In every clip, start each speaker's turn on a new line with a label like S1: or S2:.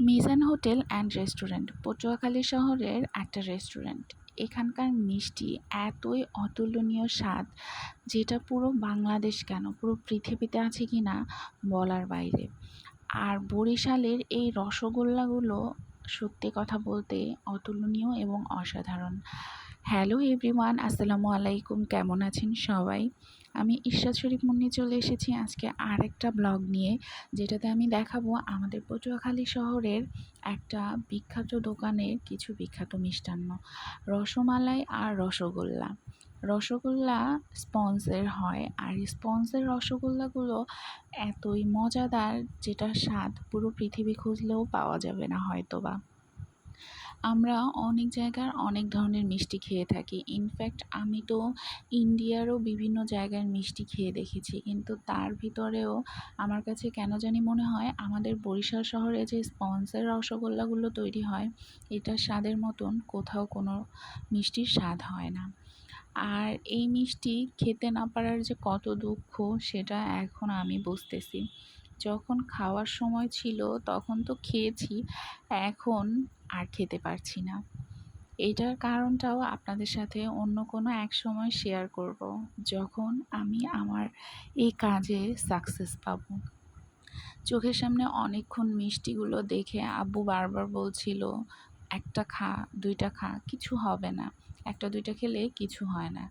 S1: Mizan hotel and restaurant Patuakhali শহরের একটা restaurant. এখানকার মিষ্টি এতই অতুলনীয় স্বাদ, যেটা পুরো বাংলাদেশ কেন পুরো পৃথিবীতে আছে কি না বলার বাইরে। আর বরিশালের এই রসগোল্লাগুলো সত্যি কথা বলতে অতুলনীয় এবং অসাধারণ। হ্যালো এভরিওয়ান, আসসালামু আলাইকুম। কেমন আছেন সবাই? আমি ইরশাদ শরীফ মুন্নি চলে এসেছি আজকে আরেকটা ব্লগ নিয়ে, যেটাতে আমি দেখাবো আমাদের পটুয়াখালী শহরের একটা বিখ্যাত দোকানের কিছু বিখ্যাত মিষ্টান্ন, রসমালাই আর রসগোল্লা। রসগোল্লা স্পঞ্জের হয়, আর স্পঞ্জের রসগোল্লাগুলো এতই মজাদার, যেটা স্বাদ পুরো পৃথিবী খুঁজলেও পাওয়া যাবে না হয়তোবা। আমরা অনেক জায়গার অনেক ধরনের মিষ্টি খেয়ে থাকি। ইনফ্যাক্ট আমি তো ইন্ডিয়ারও বিভিন্ন জায়গার মিষ্টি খেয়ে দেখেছি, কিন্তু তার ভিতরেও আমার কাছে কেন জানি মনে হয় আমাদের বরিশাল শহরে যে স্পঞ্জের রসগোল্লাগুলো তৈরি হয়, এটার স্বাদের মতন কোথাও কোনো মিষ্টির স্বাদ হয় না। আর এই মিষ্টি খেতে না পারার যে কত দুঃখ, সেটা এখন আমি বুঝতেছি। যখন খাওয়ার সময় ছিল তখন তো খেয়েছি, এখন আর খেতে পারছি না। এটার কারণটাও আপনাদের সাথে অন্য কোনো এক সময় শেয়ার করব, যখন আমি আমার এই কাজে সাকসেস পাবো। চোখের সামনে অনেকক্ষণ মিষ্টিগুলো দেখে আব্বু বারবার বলছিল, একটা খা, দুইটা খা, কিছু হবে না, একটা দুইটা খেলে কিছু হয় না।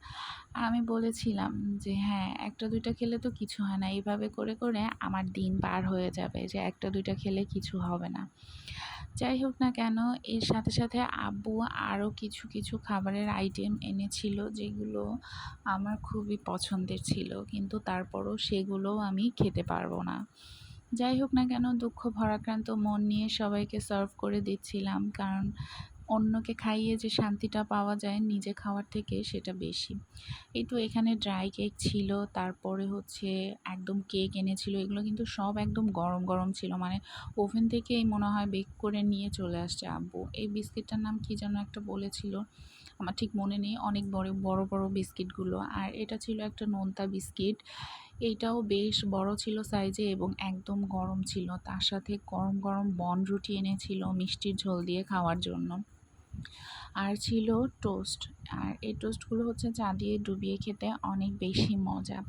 S1: আমি বলেছিলাম যে হ্যাঁ, একটা দুইটা খেলে তো কিছু হয় না, এইভাবে করে করে আমার দিন পার হয়ে যাবে, যে একটা দুইটা খেলে কিছু হবে না। যাই হোক না কেন, এর সাথে সাথে আব্বু আরও কিছু কিছু খাবারের আইটেম এনেছিল, যেগুলো আমার খুবই পছন্দের ছিল, কিন্তু তারপরও সেগুলোও আমি খেতে পারবো না। যাই হোক না কেন, দুঃখ ভারাক্রান্ত মন নিয়ে সবাইকে সার্ভ করে দিচ্ছিলাম, কারণ অন্যকে খাইয়ে যে শান্তিটা পাওয়া যায় নিজে খাওয়ার থেকে, সেটা বেশি। এই তো এখানে ড্রাই কেক ছিল, তারপরে হচ্ছে একদম কেক এনেছিল। এগুলো কিন্তু সব একদম গরম গরম ছিল, মানে ওভেন থেকেই মনে হয় বেক করে নিয়ে চলে আসছে আব্বু। এই বিস্কিটটার নাম কি যেন একটা বলেছিল, আমার ঠিক মনে নেই। অনেক বড় বড় বড় বিস্কিটগুলো, আর এটা ছিল একটা নোনতা বিস্কিট। এইটাও বেশ বড় ছিল সাইজে এবং একদম গরম ছিল। তার সাথে গরম গরম বনরুটি এনেছিল মিষ্টির ঝোল দিয়ে খাওয়ার জন্য। আর ছিল টোস্ট, আর এই টোস্টগুলো হচ্ছে চা দিয়ে ডুবিয়ে খেতে অনেক বেশি মজা।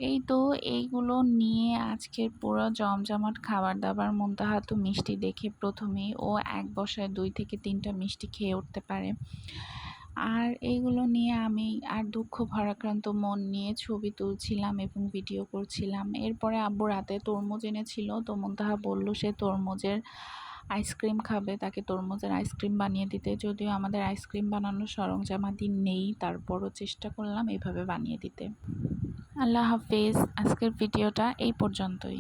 S1: এই তো এইগুলো নিয়ে আজকের পুরো জমজমাট খাবার দাবার মুনতাহা তো মিষ্টি দেখে প্রথমেই ও এক বসায় 2 থেকে 3টা মিষ্টি খেয়ে উঠতে পারে। আর এইগুলো নিয়ে আমি আর দুঃখ ভারাক্রান্ত মন নিয়ে ছবি তুলছিলাম এবং ভিডিও করছিলাম। এরপরে আব্বু রাতে তরমুজ এনেছিল, তো মুনতাহা বলল সে তরমুজের আইসক্রিম খাবে, তাকে তরমুজের আইসক্রিম বানিয়ে দিতে। যদিও আমাদের আইসক্রিম বানানোর সরঞ্জামাদি নেই, তারপরও চেষ্টা করলাম এভাবে বানিয়ে দিতে। আল্লাহ হাফেজ। আজকের ভিডিওটা এই পর্যন্তই।